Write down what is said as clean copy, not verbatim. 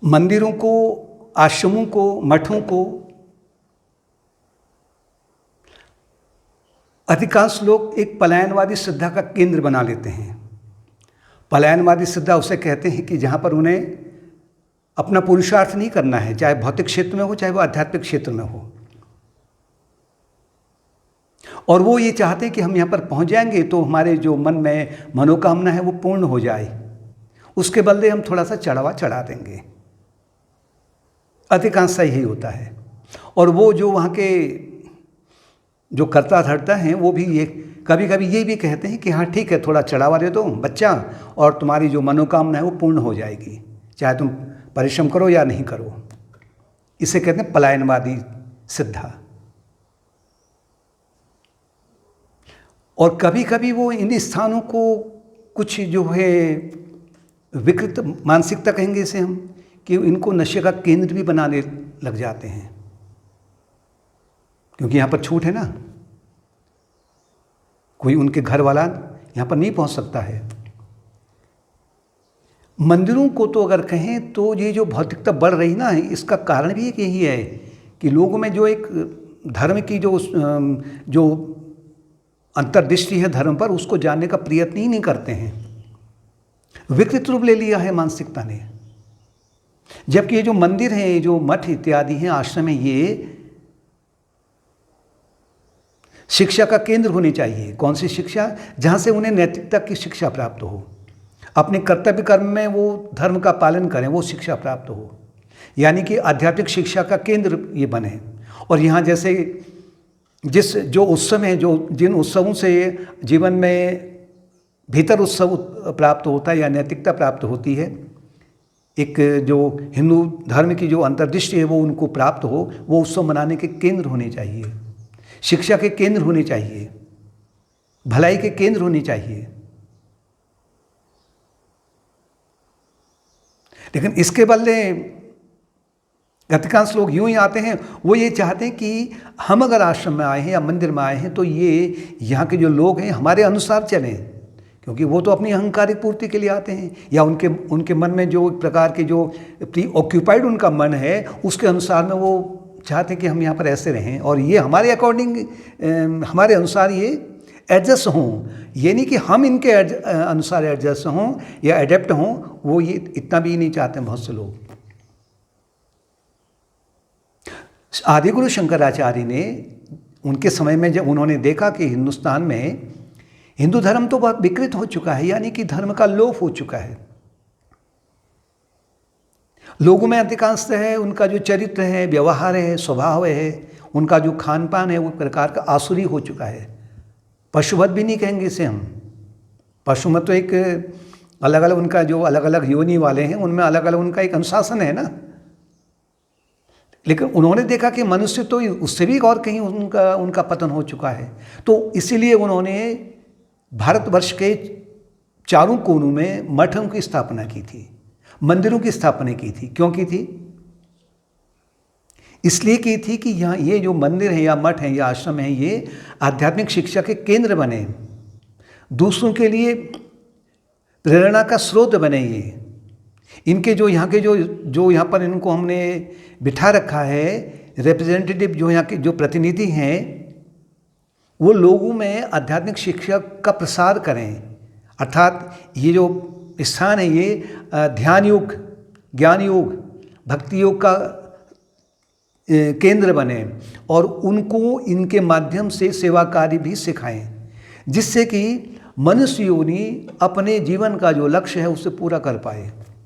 मंदिरों को, आश्रमों को, मठों को अधिकांश लोग एक पलायनवादी श्रद्धा का केंद्र बना लेते हैं। पलायनवादी श्रद्धा उसे कहते हैं कि जहाँ पर उन्हें अपना पुरुषार्थ नहीं करना है, चाहे भौतिक क्षेत्र में हो चाहे वो आध्यात्मिक क्षेत्र में हो, और वो ये चाहते हैं कि हम यहाँ पर पहुँच जाएंगे तो हमारे जो मन में मनोकामना है वो पूर्ण हो जाए, उसके बदले हम थोड़ा सा चढ़ावा चढ़ा देंगे। अधिकांशतः यही होता है। और वो जो वहाँ के जो कर्ता धर्ता हैं वो भी ये कभी कभी ये भी कहते हैं कि हाँ ठीक है, थोड़ा चढ़ावा दे दो बच्चा और तुम्हारी जो मनोकामना है वो पूर्ण हो जाएगी, चाहे तुम परिश्रम करो या नहीं करो। इसे कहते हैं पलायनवादी श्रद्धा। और कभी कभी वो इन स्थानों को कुछ जो है विकृत मानसिकता कहेंगे इसे हम, कि इनको नशे का केंद्र भी बनाने लग जाते हैं, क्योंकि यहाँ पर छूट है ना, कोई उनके घर वाला यहाँ पर नहीं पहुँच सकता है। मंदिरों को तो अगर कहें तो ये जो भौतिकता बढ़ रही ना, इसका कारण भी एक यही है कि लोगों में जो एक धर्म की जो अंतर्दृष्टि है धर्म पर, उसको जानने का प्रयत्न ही नहीं करते हैं। विकृत रूप ले लिया है मानसिकता ने। जबकि ये जो मंदिर हैं, जो मठ इत्यादि हैं, आश्रम हैं, ये शिक्षा का केंद्र होने चाहिए। कौन सी शिक्षा? जहाँ से उन्हें नैतिकता की शिक्षा प्राप्त हो, अपने कर्तव्य कर्म में वो धर्म का पालन करें, वो शिक्षा प्राप्त हो, यानी कि आध्यात्मिक शिक्षा का केंद्र ये बने। और यहाँ जैसे जो उत्सव हैं, जिन उत्सवों से जीवन में भीतर उत्सव प्राप्त होता है या नैतिकता प्राप्त होती है, एक जो हिंदू धर्म की जो अंतर्दृष्टि है वो उनको प्राप्त हो, वो उत्सव मनाने के केंद्र होने चाहिए, शिक्षा के केंद्र होने चाहिए, भलाई के केंद्र होने चाहिए। लेकिन इसके बदले अधिकांश लोग यूं ही आते हैं, वो ये चाहते हैं कि हम अगर आश्रम में आए हैं या मंदिर में आए हैं तो ये यहाँ के जो लोग हैं हमारे अनुसार चलें, क्योंकि वो तो अपनी अहंकारिक पूर्ति के लिए आते हैं, या उनके मन में जो एक प्रकार के जो प्री ऑक्यूपाइड उनका मन है उसके अनुसार में वो चाहते हैं कि हम यहाँ पर ऐसे रहें और ये हमारे अकॉर्डिंग, हमारे अनुसार ये एडजस्ट हों। ये नहीं कि हम इनके अनुसार एडजस्ट हों या एडेप्ट हों, वो ये इतना भी नहीं चाहते हैं बहुत से लोग। आदिगुरु शंकराचार्य ने उनके समय में जब उन्होंने देखा कि हिंदुस्तान में हिंदू धर्म तो बहुत विकृत हो चुका है, यानी कि धर्म का लोप हो चुका है, लोगों में अधिकांशतः है उनका जो चरित्र है, व्यवहार है, स्वभाव है, उनका जो खान पान है वो प्रकार का आसुरी हो चुका है। पशुवत भी नहीं कहेंगे इसे हम। पशु में तो एक अलग अलग उनका जो अलग अलग योनि वाले हैं उनमें अलग अलग उनका एक अनुशासन है ना। लेकिन उन्होंने देखा कि मनुष्य तो उससे भी और कहीं उनका पतन हो चुका है, तो इसीलिए उन्होंने भारतवर्ष के चारों कोनों में मठों की स्थापना की थी, मंदिरों की स्थापना की थी। क्यों की थी? इसलिए की थी कि यहाँ ये जो मंदिर है या मठ है या आश्रम है ये आध्यात्मिक शिक्षा के केंद्र बने, दूसरों के लिए प्रेरणा का स्रोत बने। ये इनके जो यहाँ के जो यहाँ पर इनको हमने बिठा रखा है, रिप्रेजेंटेटिव जो यहाँ के जो प्रतिनिधि हैं, वो लोगों में आध्यात्मिक शिक्षा का प्रसार करें। अर्थात ये जो स्थान है ये ध्यान योग, ज्ञान योग, भक्ति योग का केंद्र बने और उनको इनके माध्यम से सेवा कार्य भी सिखाएं, जिससे कि मनुष्य योनि अपने जीवन का जो लक्ष्य है उसे पूरा कर पाए।